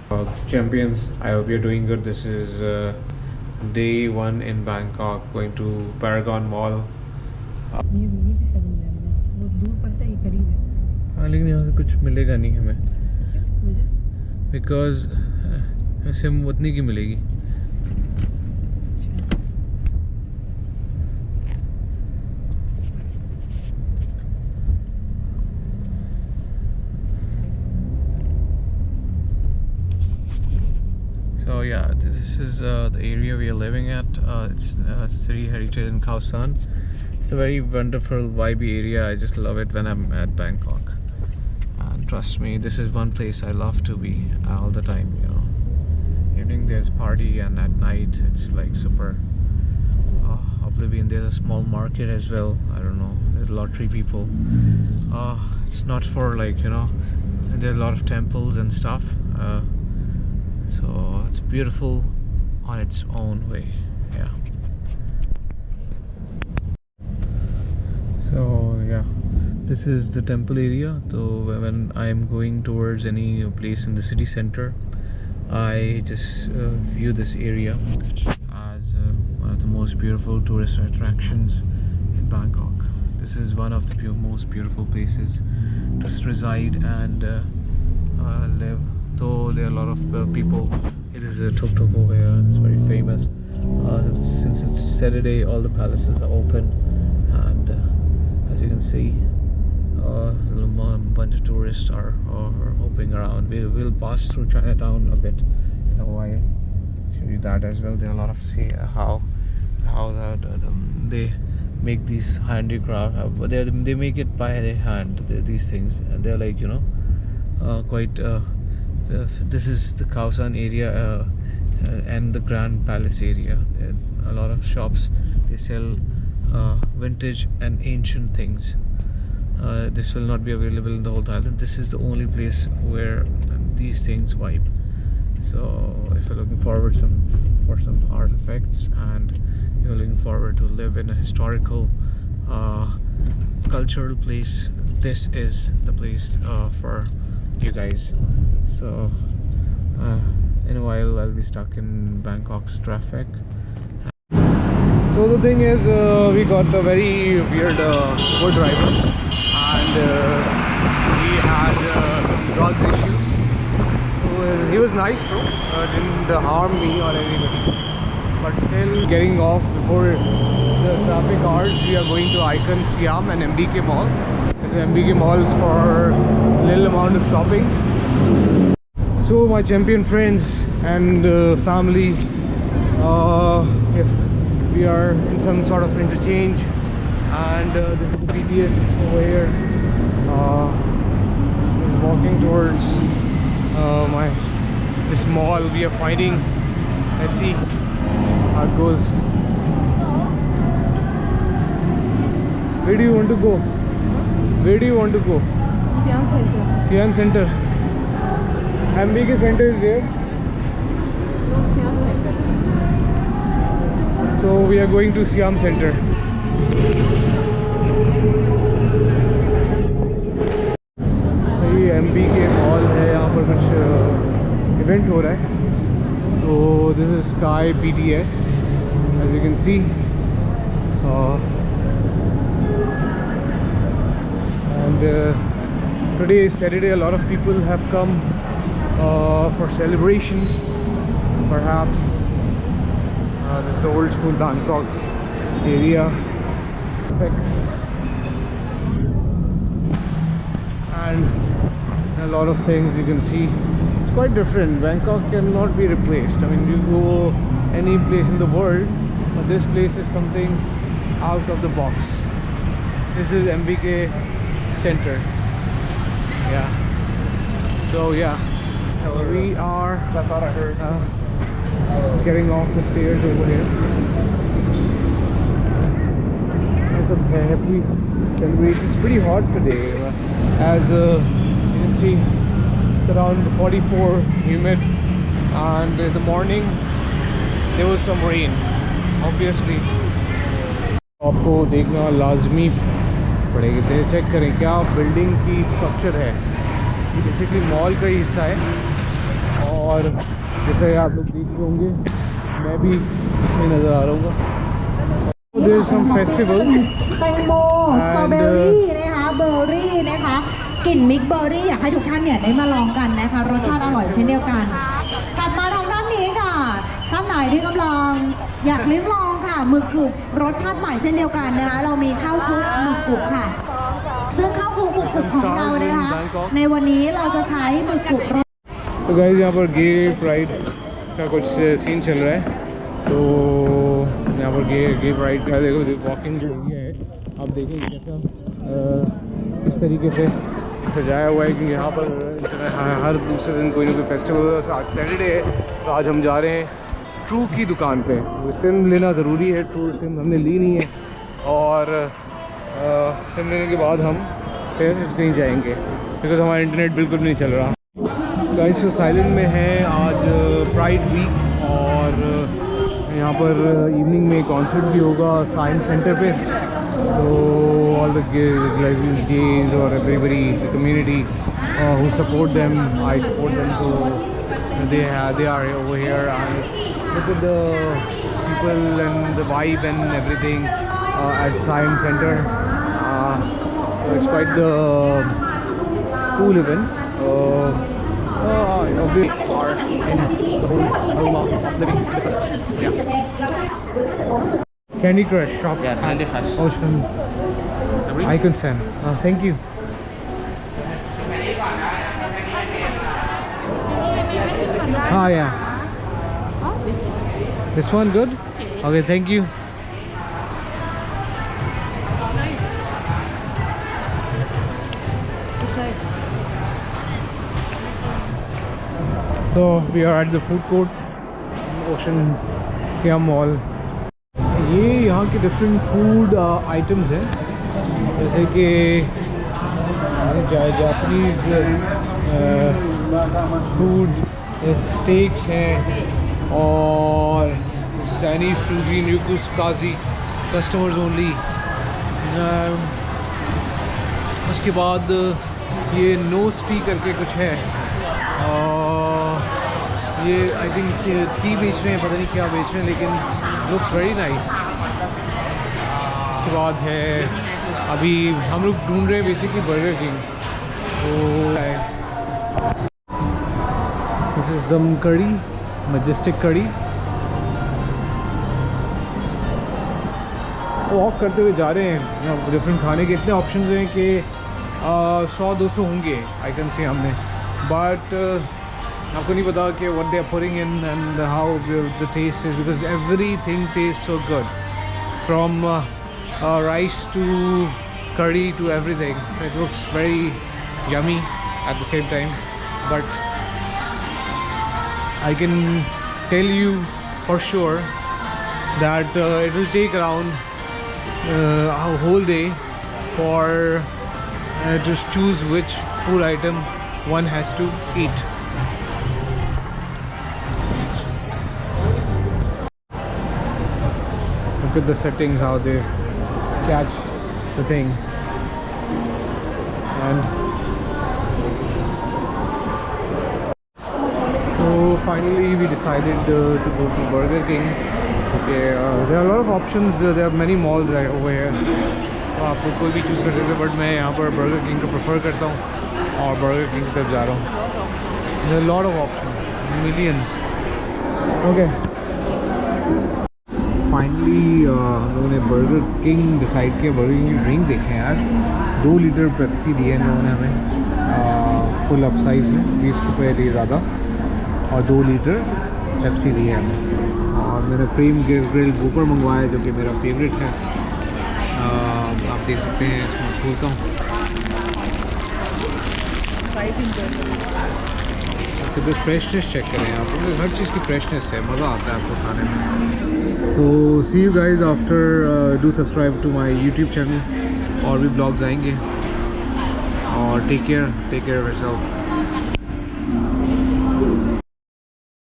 Champions, I hope you're doing good. This is day one in Bangkok, going to Paragon Mall. ये भी 7-Eleven है, वो दूर पड़ता है, ये करीब है। हाँ, लेकिन यहाँ से कुछ मिलेगा नहीं हमें, क्यों वजह? बिकॉज ऐसे उतनी की मिलेगी। So yeah, this is the area we are living at. It's City Heritage in Khao San. It's a very wonderful, vibey area. I just love it when I'm at Bangkok. And trust me, this is one place I love to be all the time. You know, evening there's party, and at night it's like super oblivion. There's a small market as well. I don't know. There's lottery people. It's not for like, you know. There's a lot of temples and stuff. So it's beautiful on its own way. Yeah. So yeah, this is the temple area. So when I'm going towards any place in the city center, I just view this area as one of the most beautiful tourist attractions in Bangkok. This is one of the most beautiful places to reside and live. Though there are a lot of people. It is a tuk tuk over here. It's very famous. Since it's Saturday, all the palaces are open, and as you can see, a bunch of tourists are hopping around. We'll pass through Chinatown a bit in a while. Show you that as well. There are a lot of how they make these handicraft. They make it by their hand. These things, and they're like, you know, quite. This is the Khao San area and the Grand Palace area. There are a lot of shops. They sell vintage and ancient things. This will not be available in the whole Thailand. This is the only place where these things vibe. So if you're looking forward for some artifacts and you're looking forward to live in a historical cultural place, this is the place for you guys. So in a while I'll be stuck in Bangkok's traffic. So the thing is, we got a very weird Uber driver, and he had some drugs issues. So, he was nice though, didn't harm me or anybody, but still getting off before the traffic hours. We are going to Icon, Siam and MBK Mall. The MBK Mall is for little amount of shopping. So my champion friends and family, if we are in some sort of interchange, and this is the BTS over here, is walking towards this mall we are finding. Let's see how it goes. Where do you want to go? Where do you want to go? Siam Center. Siam Center. MBK Center is here. No, Siam Center. So we are going to Siam Center. ये MBK mall है, यहाँ पर कुछ event हो रहा है. तो this is Sky BTS, as you can see. And today is Saturday. A lot of people have come for celebrations, perhaps. This is the old school Bangkok area. Perfect. And a lot of things you can see. It's quite different. Bangkok cannot be replaced. I mean, you go any place in the world, but this place is something out of the box. This is MBK Center. Yeah. So yeah, we are getting off the stairs over here. There's a happy celebration. It's pretty hot today, as you can see. It's around 44, humid, and in the morning there was some rain, obviously. आपको देखना लाजमी पड़ेगी. Check करें क्या building की structure है. ये basically mall का ही हिस्सा है, और और जैसे आप लोग देख रहे होंगे मैं भी इसमें नज़र आ रहा हूँ। There is some festival แตงโมสตรอเบอรี่นะคะเบอร์รี่นะคะกลิ่นมิกเบอร์รี่อยากให้ทุกท่านเนี่ยได้มาลองกันนะคะรสชาติอร่อยเช่นเดียวกันถัดมาทางด้านนี้ค่ะท่านไหนที่กำลังอยากลิ้มลองค่ะหมึกกรุบรสชาติใหม่เช่นเดียวกันนะคะเรามีข้าวคลุกหมึกกรุบค่ะซึ่งข้าวคลุกหมึกกรุบของเรานะคะในวันนี้เราจะใช้หมึกกรุบรส तो गाइस यहाँ पर गे प्राइड का कुछ सीन चल रहा है। तो यहाँ पर गे प्राइड का देखो वॉकिंग जो एरिया है आप देखें कैसा किस तरीके से सजाया हुआ है कि यहाँ पर हर दूसरे दिन कोई ना कोई फेस्टिवल होता है। आज सैटरडे है तो आज हम जा रहे हैं ट्रू की दुकान पे। सिम लेना ज़रूरी है, ट्रू सिम हमने ली नहीं है और सिम लेने के बाद हम फिर कहीं जाएंगे बिकॉज हमारा इंटरनेट बिल्कुल नहीं चल रहा। गाइस थाईलैंड में है आज प्राइड वीक और यहाँ पर इवनिंग में कॉन्सर्ट भी होगा साइंस सेंटर पे। तो ऑल द गेज और everybody the community who support them I support them so they are over here and look at the people and the vibe and everything at science center. So it's quite the cool event. We are in the whole aroma of living research. Yeah. Candy Crush shop. Yeah, Candy Crush. Ocean. Icon Sen. Thank you. Ah, yeah. This one good? Okay, thank you. So we are at the food court, Ocean Kia Mall. ये यहाँ के different food items हैं जैसे कि Japanese food stakes हैं और Chinese cuisine युकुस काजी customers only. उसके बाद ये नोस टी करके कुछ है ये आई थिंक टी बेच रहे हैं, पता नहीं क्या बेच रहे हैं लेकिन लुक्स वेरी नाइस। उसके बाद है अभी हम लोग ढूंढ रहे हैं बेसिकली बर्गर किंग। तो दिस इज दम कड़ी मजेस्टिक कड़ी। वॉक करते हुए जा रहे हैं डिफरेंट खाने के इतने ऑप्शंस हैं कि 100-200 होंगे आई कैन से हमने बट आपको नहीं पता कि what they are putting in and how the taste is because everything tastes so good from rice to curry to everything. It looks very yummy at the same time but I can tell you for sure that it will take around a whole day for to choose which food item one has to eat. Look at the settings, how they catch the thing. And so finally we decided to go to Burger King. Okay, there are a lot of options. There are many malls over here. तो आप लोग कोई भी choose कर सकते हैं but मैं यहाँ पर बर्गर किंग को प्रेफर करता हूँ और बर्गर किंग की तरफ जा रहा हूँ। There are a lot of options, millions. Okay. Finally हम लोगों ने बर्गर किंग डिसाइड किया। बर्गर किंग की ड्रिंक देखें यार, 2 लीटर पेप्सी दी है इन लोगों ने हमें फुल अप साइज़ में 20 रुपये लिए ज़्यादा और 2 लीटर पेप्सी दी है हमें। और मैंने फ्रेम ग्रिल वोपर मंगवाया जो कि मेरा फेवरेट है। आप देख सकते हैं इसमें खोलता हूँ तो फ्रेशनेस चेक करें आप, हर चीज़ की फ्रेशनेस है, मज़ा आता है आपको खाने में। तो see you guys after, do subscribe to my YouTube channel और भी ब्लॉग्स आएंगे और टेक केयर योरसेल्फ।